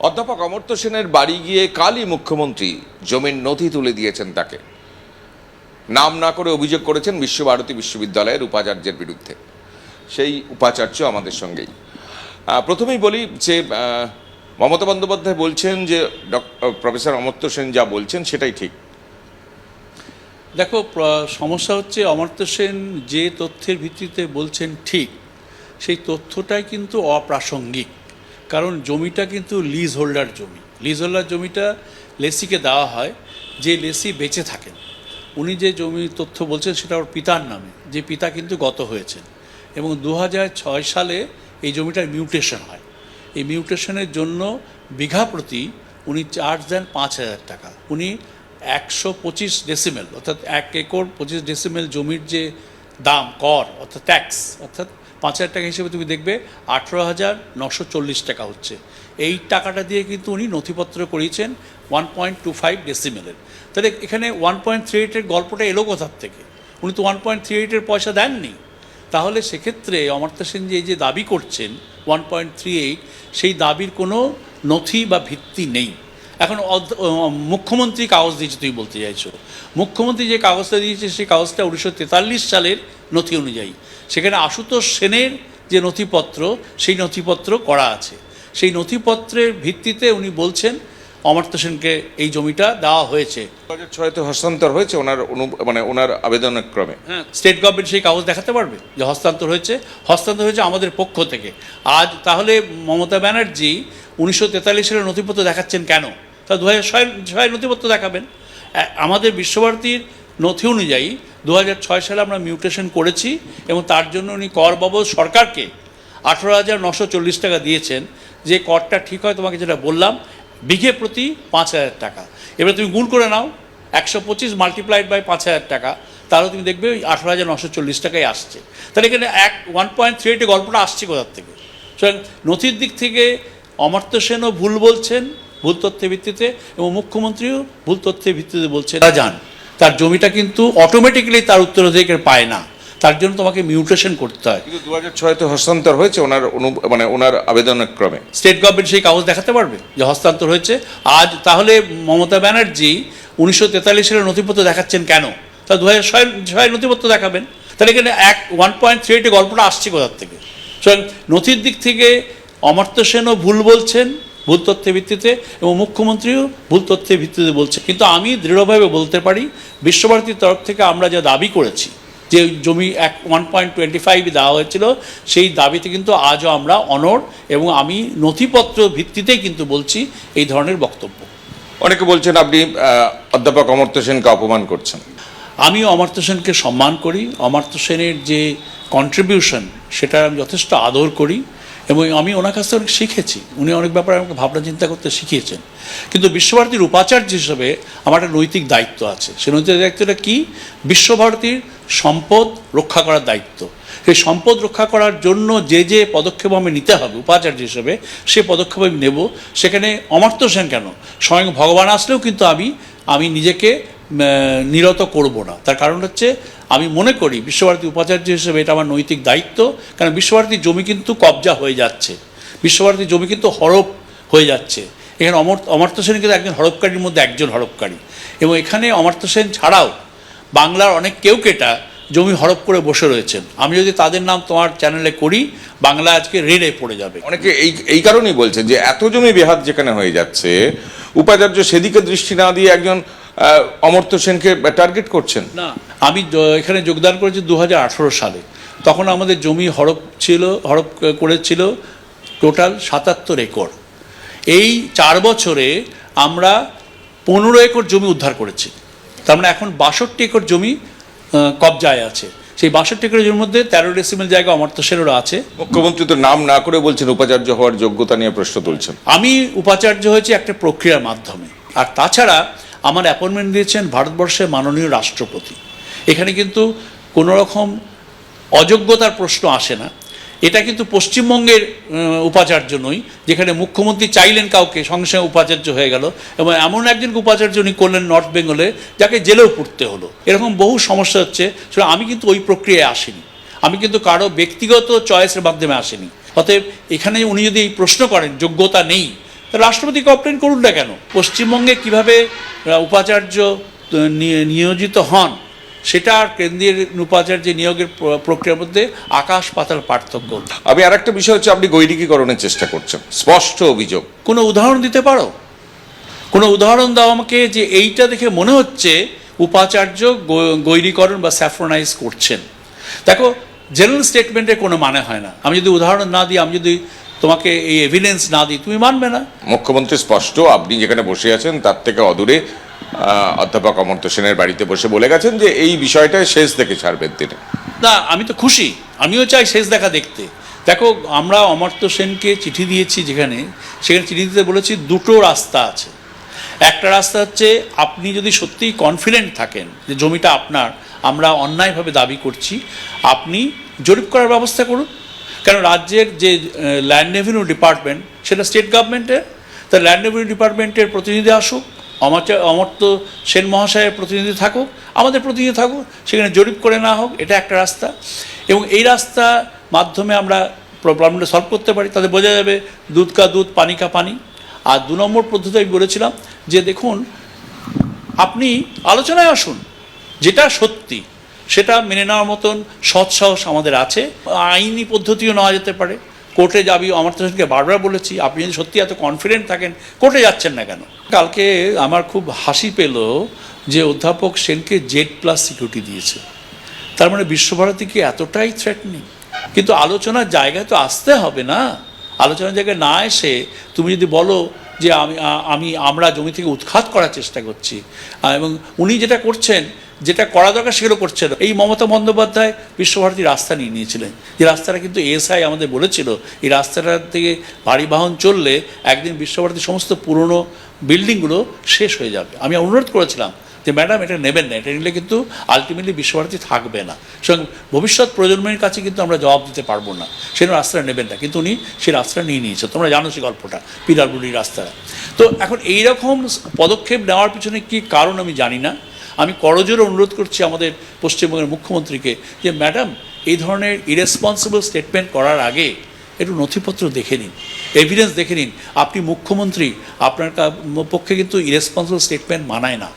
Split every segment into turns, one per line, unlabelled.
অধ্যাপক অমর্ত্য সেনের বাড়ি গিয়ে কালই মুখ্যমন্ত্রী জমির নথি তুলে দিয়েছেন তাকে। নাম না করে অভিযোগ করেছেন বিশ্বভারতী বিশ্ববিদ্যালয়ের উপাচার্যের বিরুদ্ধে। সেই উপাচার্য আমাদের সঙ্গেই। প্রথমেই বলি যে মমতা বন্দ্যোপাধ্যায় বলছেন যে প্রফেসর অমর্ত্য সেন যা বলছেন সেটাই ঠিক।
দেখো, সমস্যা হচ্ছে অমর্ত্য সেন যে তথ্যের ভিত্তিতে বলছেন ঠিক, সেই তথ্যটাই কিন্তু অপ্রাসঙ্গিক। কারণ জমিটা কিন্তু লিজ হোল্ডার জমি। লিজ হোল্ডার জমিটা লেসিকে দেওয়া হয়, যে লেসি বেঁচে থাকেন। উনি যে জমি তথ্য বলছেন সেটা ওর পিতার নামে, যে পিতা কিন্তু গত হয়েছেন। এবং 2006 সালে এই জমিটার মিউটেশন হয়। এই মিউটেশনের জন্য বিঘা প্রতি উনি চার্জ দেন 5,000 টাকা। উনি 125 ডেসিমেল অর্থাৎ 1 একর 25 ডেসিমেল জমির যে দাম কর অর্থাৎ ট্যাক্স, অর্থাৎ 5,000 টাকা হিসেবে তুমি দেখবে 18,940 টাকা হচ্ছে। এই টাকাটা দিয়ে কিন্তু উনি নথিপত্র করিয়েছেন 1.25 ডেসিমেলের। তাহলে এখানে 1.38-এর গল্পটা এলো কোথার থেকে? উনি তো 1.38-এর পয়সা দেননি। তাহলে সেক্ষেত্রে অমর্ত্য সেন যে দাবি করছেন 1.38, সেই দাবির কোনো নথি বা ভিত্তি নেই। এখন মুখ্যমন্ত্রী কাগজ দিয়েছে, তুই বলতে চাইছো। মুখ্যমন্ত্রী যে কাগজটা দিয়েছে সেই কাগজটা 1943 সালের নথি অনুযায়ী। সেখানে আশুতোষ সেনের যে নথিপত্র, সেই নথিপত্র করা আছে। সেই নথিপত্রের ভিত্তিতে উনি বলছেন অমর্ত্য সেনকে এই জমিটা দেওয়া হয়েছে।
2006-তে হস্তান্তর হয়েছে ওনার আবেদনের ক্রমে।
হ্যাঁ, স্টেট গভর্নমেন্ট সেই কাগজ দেখাতে পারবে যে হস্তান্তর হয়েছে। হস্তান্তর হয়েছে আমাদের পক্ষ থেকে। আজ তাহলে মমতা ব্যানার্জি 1943 সালের নথিপত্র দেখাচ্ছেন কেন? তা 2006 নথিপত্র দেখাবেন। আমাদের বিশ্বভারতীর নথি অনুযায়ী 2006 সালে আমরা মিউটেশন করেছি এবং তার জন্য উনি কর বাবদ সরকারকে 18,940 টাকা দিয়েছেন। যে করটা ঠিক হয় তোমাকে যেটা বললাম, বিঘে প্রতি 5,000 টাকা। এবার তুমি গুণ করে নাও 125 মাল্টিপ্লাইড বাই 5,000 টাকা, তাহলে তুমি দেখবে ওই 18,940 টাকাই আসছে। তাহলে এখানে 1.38 গল্পটা আসছে কোথার থেকে? সুতরাং নথির দিক থেকে অমর্ত্য সেনও ভুল বলছেন, ভুল তথ্যের ভিত্তিতে, এবং মুখ্যমন্ত্রীও ভুল তথ্যের ভিত্তিতে বলছেন। যান, তার জমিটা কিন্তু অটোমেটিক্যালি তার উত্তরাধিকার পায় না, তার জন্য তোমাকে মিউটেশন করতে হয়।
কিন্তু 2006-তে হস্তান্তর হয়েছে ওনার আবেদনের ক্রমে।
স্টেট গভর্নমেন্ট সেই কাগজ দেখাতে পারবে যে হস্তান্তর হয়েছে। আজ তাহলে মমতা ব্যানার্জি 1943 সালের নথিপত্র দেখাচ্ছেন কেন? তা 2006 নথিপত্র দেখাবেন। তাহলে এখানে 1.38 গল্পটা আসছে কোথার থেকে? সুতরাং নথির দিক থেকে অমর্ত্য সেনও ভুল বলছেন, ভুল তথ্যের ভিত্তিতে, এবং মুখ্যমন্ত্রীও ভুল তথ্যের ভিত্তিতে বলছে। কিন্তু আমি দৃঢ়ভাবে বলতে পারি, বিশ্বভারতীর তরফ থেকে আমরা যা দাবি করেছি যে জমি 1.25 দেওয়া হয়েছিল, সেই দাবিতে কিন্তু আজও আমরা অনড়, এবং আমি নথিপত্র ভিত্তিতেই কিন্তু বলছি এই ধরনের বক্তব্য।
অনেকে বলছেন আপনি অধ্যাপক অমর্ত্য সেনকে অপমান করছেন।
আমিও অমর্ত্য সেনকে সম্মান করি। অমর্ত্য সেনের যে কন্ট্রিবিউশন সেটা আমি যথেষ্ট আদর করি, এবং আমি ওনার কাছ থেকে অনেক শিখেছি। উনি অনেক ব্যাপারে আমাকে ভাবনা চিন্তা করতে শিখিয়েছেন। কিন্তু বিশ্বভারতীর উপাচার্য হিসেবে আমার একটা নৈতিক দায়িত্ব আছে। সেই নৈতিক দায়িত্বটা কি? বিশ্বভারতীর সম্পদ রক্ষা করার দায়িত্ব। সেই সম্পদ রক্ষা করার জন্য যে পদক্ষেপ আমি নিতে হবে উপাচার্য হিসেবে, সে পদক্ষেপ আমি নেব। সেখানে অমর্ত্য সেন কেন, স্বয়ং ভগবান আসলেও কিন্তু আমি নিজেকে নিরত করব না। তার কারণ হচ্ছে, আমি মনে করি বিশ্বভারতী উপাচার্য হিসেবে এটা আমার নৈতিক দায়িত্ব। কারণ বিশ্বভারতীর জমি কিন্তু কবজা হয়ে যাচ্ছে, বিশ্বভারতীর জমি কিন্তু হড়প হয়ে যাচ্ছে। এখানে অমর্ত্য সেন কিন্তু একজন হড়পকারীর মধ্যে একজন হড়পকারী। এবং এখানে অমর্ত্য সেন ছাড়াও বাংলার অনেক কেউকেটা জমি হড়প করে বসে রয়েছেন। আমি যদি তাদের নাম তোমার চ্যানেলে করি, বাংলা আজকে রেডে পড়ে যাবে।
অনেকে এই কারণেই বলছেন যে এত জমি বেহাত যেখানে হয়ে যাচ্ছে, উপাচার্য সেদিকে দৃষ্টি না দিয়ে একজন অমর্ত্য সেনকে টার্গেট করছেন।
না, আমি এখানে যোগদান করেছি 2018 সালে। তখন আমাদের জমি হড়প করেছিল টোটাল 77 একর। এই 4 বছরে আমরা 15 একর জমি উদ্ধার করেছি। তার মানে এখন 62 একর জমি কবজায় আছে। সেই 62 একর জমির মধ্যে 13 ডেসিমেল জায়গা অমর্ত্য সেনেরও আছে।
মুখ্যমন্ত্রী তো নাম না করে বলছেন উপাচার্য হওয়ার যোগ্যতা নিয়ে প্রশ্ন তুলছেন।
আমি উপাচার্য হয়েছি একটা প্রক্রিয়ার মাধ্যমে। আর তাছাড়া আমার অ্যাপয়েন্টমেন্ট দিয়েছেন ভারতবর্ষের মাননীয় রাষ্ট্রপতি। এখানে কিন্তু কোনো রকম অযোগ্যতার প্রশ্ন আসে না। এটা কিন্তু পশ্চিমবঙ্গের উপাচার্য নই, যেখানে মুখ্যমন্ত্রী চাইলেন কাউকে, সঙ্গে সঙ্গে উপাচার্য হয়ে গেল। এবং এমন একজনকে উপাচার্য উনি করলেন নর্থ বেঙ্গলে, যাকে জেলেও পড়তে হলো। এরকম বহু সমস্যা হচ্ছে। সেটা আমি কিন্তু ওই প্রক্রিয়ায় আসিনি। আমি কিন্তু কারো ব্যক্তিগত চয়েসের মাধ্যমে আসিনি। অতএব এখানে উনি যদি এই প্রশ্ন করেন যোগ্যতা নেই, রাষ্ট্রপতি কমপ্লেন করুন না কেন? পশ্চিমবঙ্গে কিভাবে উপাচার্য নিয়োজিত হন সেটা আর কেন্দ্রীয় উপাচার্য নিয়োগের প্রক্রিয়ার মধ্যে আকাশ পাতাল পার্থক্য।
আমি আর একটা বিষয় হচ্ছে, আপনি গৈরিকীকরণের চেষ্টা করছেন, স্পষ্ট অভিযোগ।
কোনো উদাহরণ দিতে পারো? কোনো উদাহরণ দাও আমাকে যে এইটা দেখে মনে হচ্ছে উপাচার্য গৈরিকরণ বা স্যাফ্রনাইজ করছেন। দেখো, জেনারেল স্টেটমেন্টের কোনো মানে হয় না। আমি যদি উদাহরণ না দিই, আমি যদি তোমাকে এই এভিডেন্স না দিই, তুমি মানবে না।
মুখ্যমন্ত্রী স্পষ্ট, আপনি যেখানে বসে আছেন তার থেকে অদূরে অধ্যাপক অমর্ত্য সেনের বাড়িতে বসে বলে গেছেন যে এই বিষয়টা শেষ দেখে ছাড়বেন তিনি।
না, আমি তো খুশি, আমিও চাই শেষ দেখা দেখতে। দেখো, আমরা অমর্ত্য সেনকে চিঠি দিয়েছি, সেখানে চিঠি দিতে বলেছি দুটো রাস্তা আছে। একটা রাস্তা হচ্ছে, আপনি যদি সত্যিই কনফিডেন্ট থাকেন যে জমিটা আপনার, আমরা অন্যায়ভাবে দাবি করছি, আপনি জরিপ করার ব্যবস্থা করুন। কারণ রাজ্যের যে ল্যান্ড রেভিনিউ ডিপার্টমেন্ট সেটা স্টেট গভর্নমেন্টের, তা ল্যান্ড রেভিনিউ ডিপার্টমেন্টের প্রতিনিধি আসুক, অমর্ত্য সেন মহাশয়ের প্রতিনিধি থাকুক, আমাদের প্রতিনিধি থাকুক, সেখানে জরিপ করে না হোক, এটা একটা রাস্তা। এবং এই রাস্তা মাধ্যমে আমরা প্রবলেমটা সলভ করতে পারি, তাদের বোঝা যাবে দুধ কা দুধ পানি কা পানি। আর 2 নম্বর পদ্ধতি আমি বলেছিলাম যে দেখুন, আপনি আলোচনায় আসুন, যেটা সত্যি সেটা মেনে নেওয়ার মতন সৎসাহস আমাদের আছে। আইনি পদ্ধতিও নেওয়া যেতে পারে, কোর্টে যাবি। অমর্ত্য সেনকে বারবার বলেছি, আপনি যদি সত্যি এত কনফিডেন্ট থাকেন, কোর্টে যাচ্ছেন না কেন? কালকে আমার খুব হাসি পেল যে অধ্যাপক সেনকে Z+ সিকিউরিটি দিয়েছে। তার মানে বিশ্বভারতীকে এতটাই থ্রেটনিং। কিন্তু আলোচনার জায়গায় তো আসতে হবে না। আলোচনার জায়গায় না এসে তুমি যদি বলো যে আমরা জমি থেকে উৎখাত করার চেষ্টা করছি, এবং উনি যেটা করছেন, যেটা করা দরকার সেগুলো করছে না। এই মমতা বন্দ্যোপাধ্যায় বিশ্বভারতী রাস্তা নিয়েছিলেন, যে রাস্তাটা কিন্তু এসআই আমাদের বলেছিল এই রাস্তাটা থেকে ভারী বাহন চললে একদিন বিশ্বভারতীর সমস্ত পুরনো বিল্ডিংগুলো শেষ হয়ে যাবে। আমি অনুরোধ করেছিলাম যে ম্যাডাম এটা নেবেন না, এটা নিলে কিন্তু আলটিমেটলি বিশ্বভারতী থাকবে না, সুতরাং ভবিষ্যৎ প্রজন্মের কাছে কিন্তু আমরা জবাব দিতে পারবো না, সেই রাস্তাটা নেবেন না। কিন্তু উনি সেই রাস্তাটা নিয়েছে, তোমরা জানো সেই গল্পটা, পিডাব্লিউডি রাস্তাটা। তো এখন এইরকম পদক্ষেপ নেওয়ার পিছনে কী কারণ আমি জানি না। আমি করজোরে অনুরোধ করছি আমাদের পশ্চিমবঙ্গের মুখ্যমন্ত্রীকে যে ম্যাডাম, এই ধরনের ইরেসপন্সিবল স্টেটমেন্ট করার আগে একটু নথিপত্র দেখে নিন, এভিডেন্স দেখে নিন। আপনি মুখ্যমন্ত্রী, আপনার পক্ষে কিন্তু ইরেসপন্সিবল স্টেটমেন্ট মানায় না।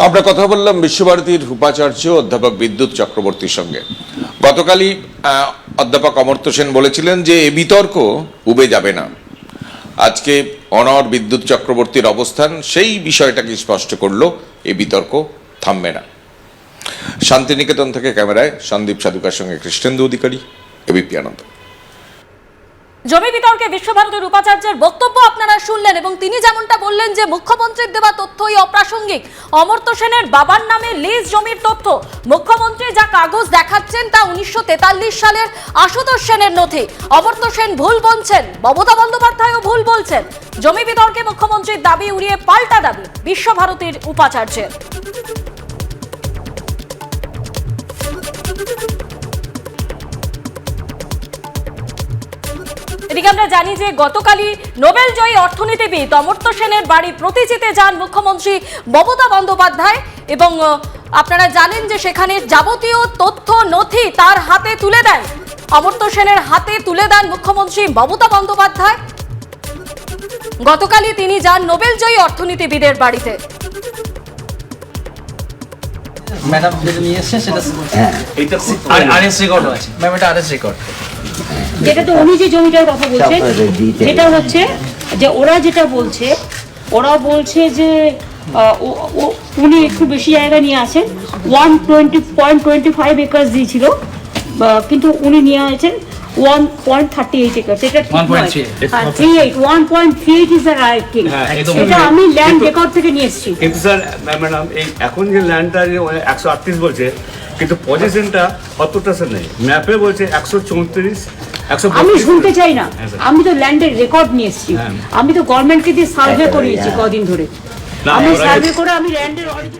আমরা কথা বললাম বিশ্বভারতীর উপাচার্য অধ্যাপক বিদ্যুৎ চক্রবর্তীর সঙ্গে। গতকালই অধ্যাপক অমর্ত্য সেন বলেছিলেন যে এ বিতর্ক উবে যাবে না। আজকে অনড় বিদ্যুৎ চক্রবর্তীর অবস্থান সেই বিষয়টাকে স্পষ্ট করলো, এ বিতর্ক থামবে না। শান্তিনিকেতন থেকে ক্যামেরায় সন্দীপ সাধুকার সঙ্গে কৃষ্ণেন্দু অধিকারী, এবিপি আনন্দ।
জমি বিতর্কে বিশ্বভারতীর উপাচার্যের বক্তব্য আপনারা শুনলেন, এবং তিনি যেমনটা বললেন যে মুখ্যমন্ত্রীর দেওয়া তথ্যই অপ্রাসঙ্গিক। অমর্ত্য সেনের বাবার নামে লিজ জমির তথ্য, মুখ্যমন্ত্রী যা কাগজ দেখাচ্ছেন তা 1943 সালের আশুতোষ সেনের নথি। অমর্ত্য সেন ভুল বলছেন, মমতা বন্দ্যোপাধ্যায়ও ভুল বলছেন। জমি বিতর্কে মুখ্যমন্ত্রীর দাবি উড়িয়ে পাল্টা দাবি বিশ্বভারতীর উপাচার্যের। এদিকে আমরা জানি যে গতকালই নোবেল জয়ী অর্থনীতিবিদ অমর্ত্য সেনের বাড়ি প্রতিচিতে যান মুখ্যমন্ত্রী মমতা বন্দ্যোপাধ্যায়, এবং আপনারা জানেন যে সেখানে যাবতীয় তথ্য নথি তার হাতে তুলে দেন, অমর্ত্য সেনের হাতে তুলে দেন মুখ্যমন্ত্রী মমতা বন্দ্যোপাধ্যায়। গতকালই তিনি যান নোবেল জয়ী অর্থনীতিবিদের বাড়িতে।
ম্যাডাম যেটা নিয়ে এসেছে সেটা আরএস রেকর্ড আছে। ম্যাম, এটা আরএস রেকর্ড।
যেটা তো উনি যে জমিটার কথা বলছেন, যেটা হচ্ছে যে ওরা যেটা বলছে, ওরা বলছে যে উনি একটু বেশি জায়গা নিয়ে আসেন, 120.25 একর্স দিয়েছিল, কিন্তু উনি নিয়ে আসেন 1.38 একর্স। এটা ঠিক নয়, 1.38 ইজ দ্য রাইট থিং। এটা আমি ল্যান্ড রেকর্ড থেকে নিয়ে এসেছি।
কিন্তু স্যার ম্যাডাম, এই এখন যে ল্যান্ডটা 138 বলছে, কিন্তু পজিশনটা কতটা স্যার নেই, ম্যাপে বলছে 134।
আমি শুনতে চাই না, আমি তো ল্যান্ডের রেকর্ড নিয়ে এসেছি, আমি তো গভর্নমেন্টকে দিয়ে সার্ভে করিয়েছি কদিন ধরে, আমি সার্ভে করে আমি ল্যান্ডের অরিজিনাল